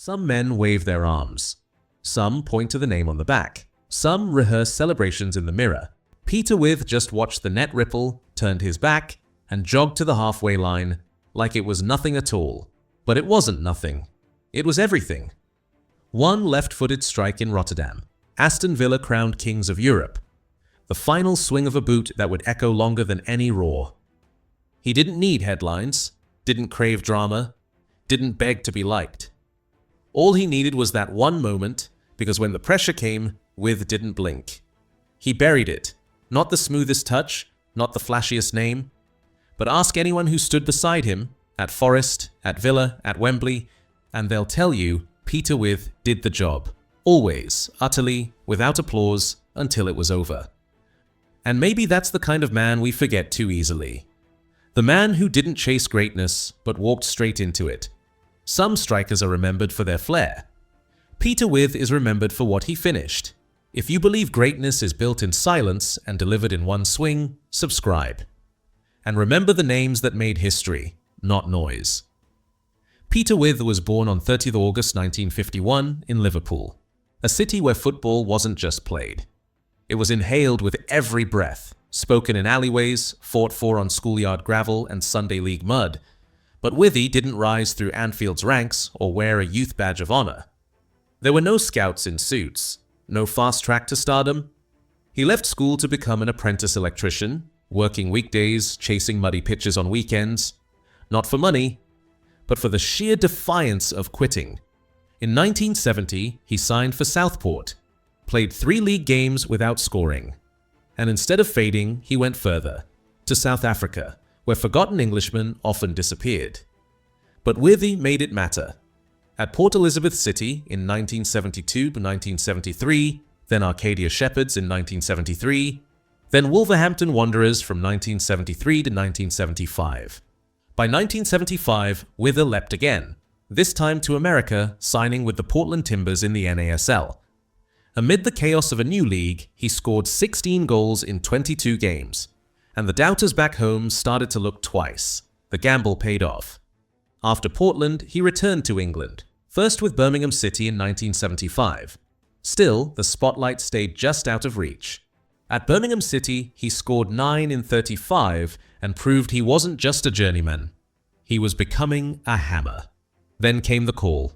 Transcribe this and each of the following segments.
Some men wave their arms. Some point to the name on the back. Some rehearse celebrations in the mirror. Peter Withe just watched the net ripple, turned his back, and jogged to the halfway line like it was nothing at all. But it wasn't nothing. It was everything. One left-footed strike in Rotterdam. Aston Villa crowned kings of Europe. The final swing of a boot that would echo longer than any roar. He didn't need headlines, didn't crave drama, didn't beg to be liked. All he needed was that one moment, because when the pressure came, Withe didn't blink. He buried it. Not the smoothest touch, not the flashiest name. But ask anyone who stood beside him, at Forest, at Villa, at Wembley, and they'll tell you Peter Withe did the job. Always, utterly, without applause, until it was over. And maybe that's the kind of man we forget too easily. The man who didn't chase greatness, but walked straight into it. Some strikers are remembered for their flair. Peter Withe is remembered for what he finished. If you believe greatness is built in silence and delivered in one swing, subscribe. And remember the names that made history, not noise. Peter Withe was born on 30th August 1951 in Liverpool, a city where football wasn't just played. It was inhaled with every breath, spoken in alleyways, fought for on schoolyard gravel and Sunday league mud. But Withe didn't rise through Anfield's ranks or wear a youth badge of honor. There were no scouts in suits, no fast track to stardom. He left school to become an apprentice electrician, working weekdays, chasing muddy pitches on weekends. Not for money, but for the sheer defiance of quitting. In 1970, he signed for Southport, played 3 league games without scoring. And instead of fading, he went further, to South Africa, where forgotten Englishmen often disappeared. But Withe made it matter. At Port Elizabeth City in 1972-1973, then Arcadia Shepherds in 1973, then Wolverhampton Wanderers from 1973 to 1975. By 1975, Withe leapt again, this time to America, signing with the Portland Timbers in the NASL. Amid the chaos of a new league, he scored 16 goals in 22 games. And the doubters back home started to look twice. The gamble paid off. After Portland, he returned to England, first with Birmingham City in 1975. Still, the spotlight stayed just out of reach. At Birmingham City, he scored 9 in 35 and proved he wasn't just a journeyman. He was becoming a hammer. Then came the call.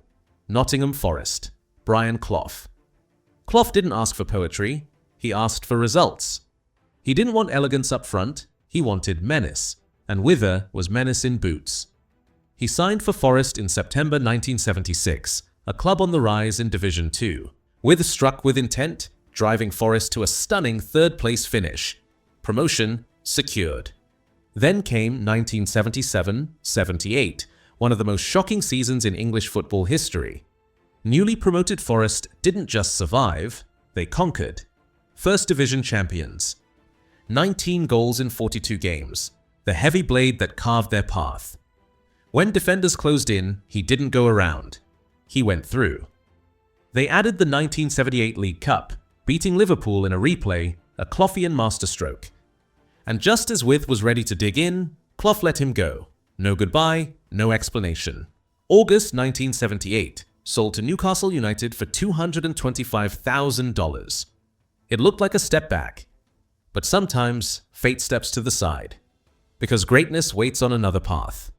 Nottingham Forest. Brian Clough. Clough didn't ask for poetry, he asked for results. He didn't want elegance up front, he wanted menace, and Withe was menace in boots. He signed for Forest in September 1976, a club on the rise in Division 2. Withe struck with intent, driving Forest to a stunning third-place finish. Promotion secured. Then came 1977-78, one of the most shocking seasons in English football history. Newly promoted Forest didn't just survive, they conquered. First Division champions. 19 goals in 42 games, the heavy blade that carved their path. When defenders closed in, he didn't go around. He went through. They added the 1978 League Cup, beating Liverpool in a replay, a Cloughian masterstroke. And just as Withe was ready to dig in, Clough let him go. No goodbye, no explanation. August 1978. Sold to Newcastle United for $225,000. It looked like a step back. But sometimes, fate steps to the side. Because greatness waits on another path.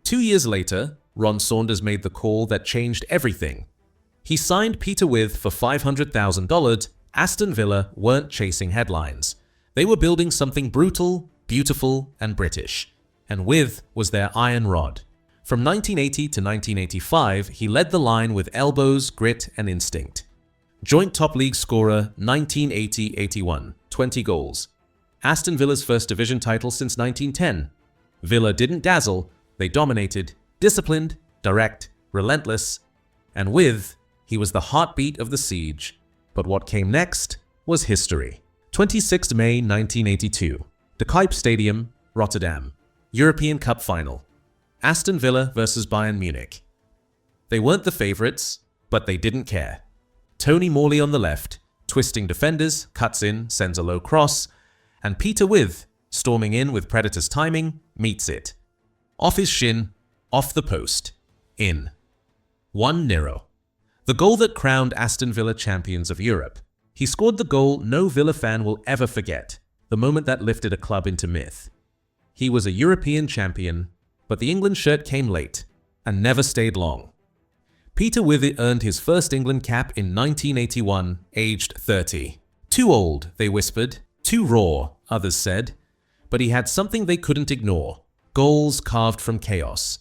2 years later, Ron Saunders made the call that changed everything. He signed Peter Withe for $500,000. Aston Villa weren't chasing headlines. They were building something brutal, beautiful, and British. And Withe was their iron rod. From 1980 to 1985, he led the line with elbows, grit, and instinct. Joint top league scorer 1980-81, 20 goals. Aston Villa's first division title since 1910. Villa didn't dazzle, they dominated, disciplined, direct, relentless. And Withe, he was the heartbeat of the siege. But what came next was history. 26 May 1982, De Kuip Stadium, Rotterdam. European Cup Final. Aston Villa versus Bayern Munich. They weren't the favourites, but they didn't care. Tony Morley on the left, twisting defenders, cuts in, sends a low cross, and Peter Withe, storming in with Predator's timing, meets it. Off his shin, off the post, in. 1-0. The goal that crowned Aston Villa champions of Europe. He scored the goal no Villa fan will ever forget, the moment that lifted a club into myth. He was a European champion, but the England shirt came late and never stayed long. Peter Withe earned his first England cap in 1981, aged 30. Too old, they whispered. Too raw, others said. But he had something they couldn't ignore: goals carved from chaos.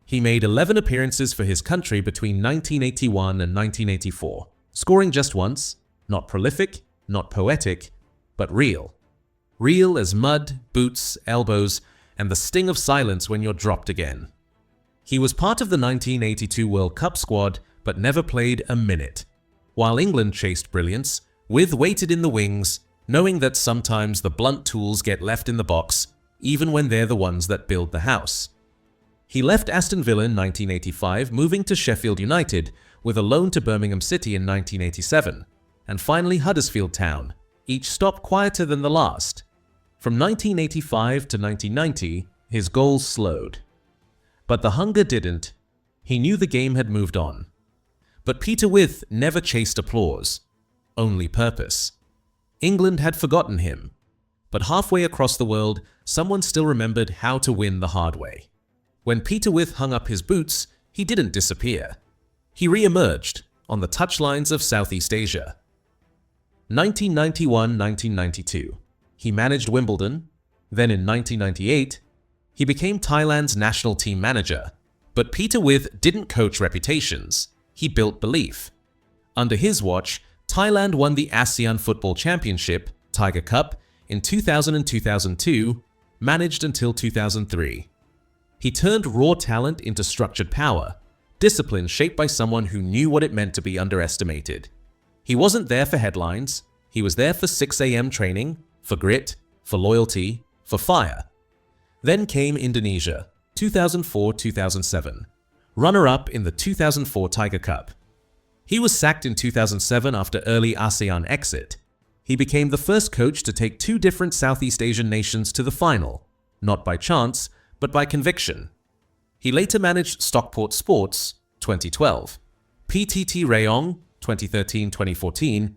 He made 11 appearances for his country between 1981 and 1984, scoring just once. Not prolific, not poetic, but real. Real as mud, boots, elbows, and the sting of silence when you're dropped again. He was part of the 1982 World Cup squad, but never played a minute. While England chased brilliance, Withe waited in the wings, knowing that sometimes the blunt tools get left in the box, even when they're the ones that build the house. He left Aston Villa in 1985, moving to Sheffield United, with a loan to Birmingham City in 1987, and finally Huddersfield Town, each stop quieter than the last. From 1985 to 1990, his goals slowed. But the hunger didn't. He knew the game had moved on. But Peter Withe never chased applause, only purpose. England had forgotten him, but halfway across the world, someone still remembered how to win the hard way. When Peter Withe hung up his boots, he didn't disappear. He re-emerged on the touchlines of Southeast Asia. 1991-1992, he managed Wimbledon. Then in 1998, he became Thailand's national team manager. But Peter Withe didn't coach reputations, he built belief. Under his watch, Thailand won the ASEAN Football Championship, Tiger Cup, in 2000 and 2002, managed until 2003. He turned raw talent into structured power, discipline shaped by someone who knew what it meant to be underestimated. He wasn't there for headlines, he was there for 6 a.m. training, for grit, for loyalty, for fire. Then came Indonesia, 2004-2007, runner-up in the 2004 Tiger Cup. He was sacked in 2007 after early ASEAN exit. He became the first coach to take 2 different Southeast Asian nations to the final, not by chance, but by conviction. He later managed Stockport Sports, 2012, PTT Rayong, 2013-2014,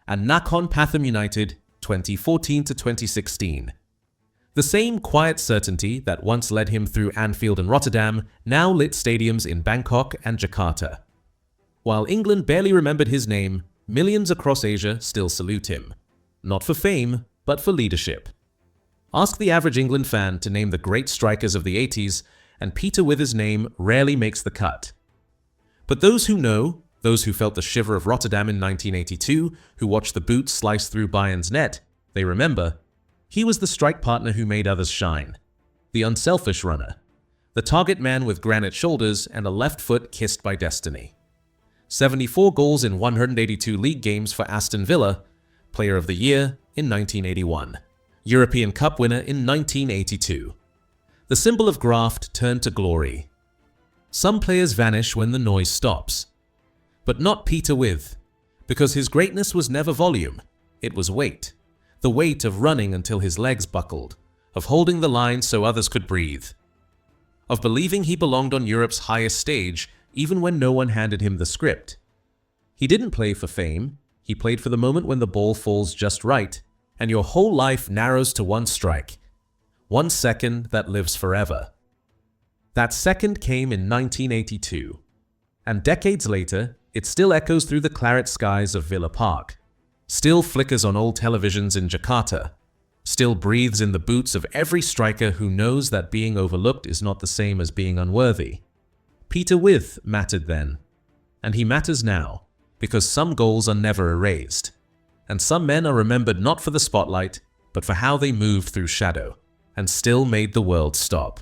and Nakhon Pathum United, 2014-2016. The same quiet certainty that once led him through Anfield and Rotterdam now lit stadiums in Bangkok and Jakarta. While England barely remembered his name, millions across Asia still salute him. Not for fame, but for leadership. Ask the average England fan to name the great strikers of the 80s, and Peter Withe's name rarely makes the cut. But those who know, those who felt the shiver of Rotterdam in 1982, who watched the boot slice through Bayern's net, they remember. He was the strike partner who made others shine. The unselfish runner. The target man with granite shoulders and a left foot kissed by destiny. 74 goals in 182 league games for Aston Villa, Player of the Year in 1981. European Cup winner in 1982. The symbol of graft turned to glory. Some players vanish when the noise stops. But not Peter Withe, because his greatness was never volume, it was weight. The weight of running until his legs buckled, of holding the line so others could breathe, of believing he belonged on Europe's highest stage even when no one handed him the script. He didn't play for fame, he played for the moment when the ball falls just right, and your whole life narrows to one strike. 1 second that lives forever. That second came in 1982, and decades later, it still echoes through the claret skies of Villa Park, still flickers on old televisions in Jakarta, still breathes in the boots of every striker who knows that being overlooked is not the same as being unworthy. Peter Withe mattered then, and he matters now, because some goals are never erased, and some men are remembered not for the spotlight, but for how they moved through shadow, and still made the world stop.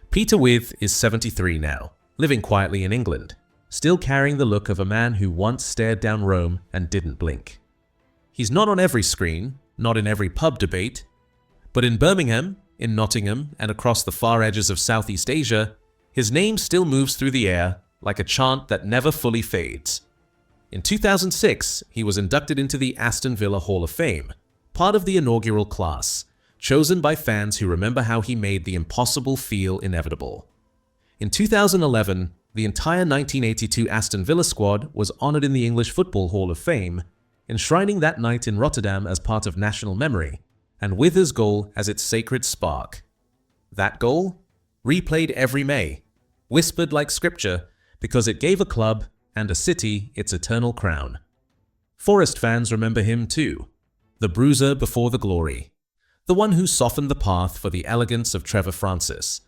Peter Withe is 73 now, living quietly in England, still carrying the look of a man who once stared down Rome and didn't blink. He's not on every screen, not in every pub debate, but in Birmingham, in Nottingham, and across the far edges of Southeast Asia, his name still moves through the air like a chant that never fully fades. In 2006, he was inducted into the Aston Villa Hall of Fame, part of the inaugural class, chosen by fans who remember how he made the impossible feel inevitable. In 2011, The entire 1982 Aston Villa squad was honoured in the English Football Hall of Fame, enshrining that night in Rotterdam as part of national memory, and Withe's goal as its sacred spark. That goal? Replayed every May, whispered like scripture, because it gave a club and a city its eternal crown. Forest fans remember him too, the bruiser before the glory, the one who softened the path for the elegance of Trevor Francis.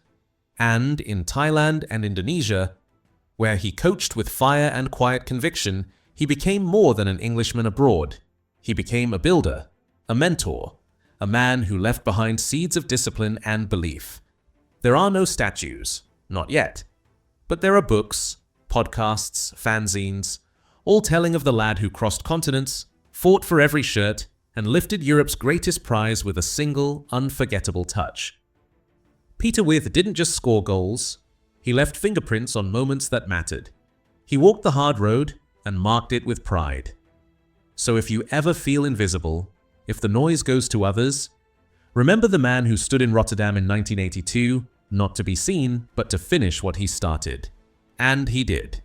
And in Thailand and Indonesia, where he coached with fire and quiet conviction, he became more than an Englishman abroad. He became a builder, a mentor, a man who left behind seeds of discipline and belief. There are no statues, not yet, but there are books, podcasts, fanzines, all telling of the lad who crossed continents, fought for every shirt, and lifted Europe's greatest prize with a single, unforgettable touch. Peter Withe didn't just score goals, he left fingerprints on moments that mattered. He walked the hard road and marked it with pride. So if you ever feel invisible, if the noise goes to others, remember the man who stood in Rotterdam in 1982, not to be seen, but to finish what he started. And he did.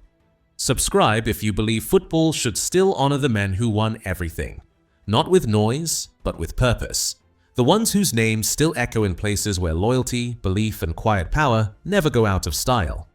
Subscribe if you believe football should still honor the men who won everything. Not with noise, but with purpose. The ones whose names still echo in places where loyalty, belief, and quiet power never go out of style.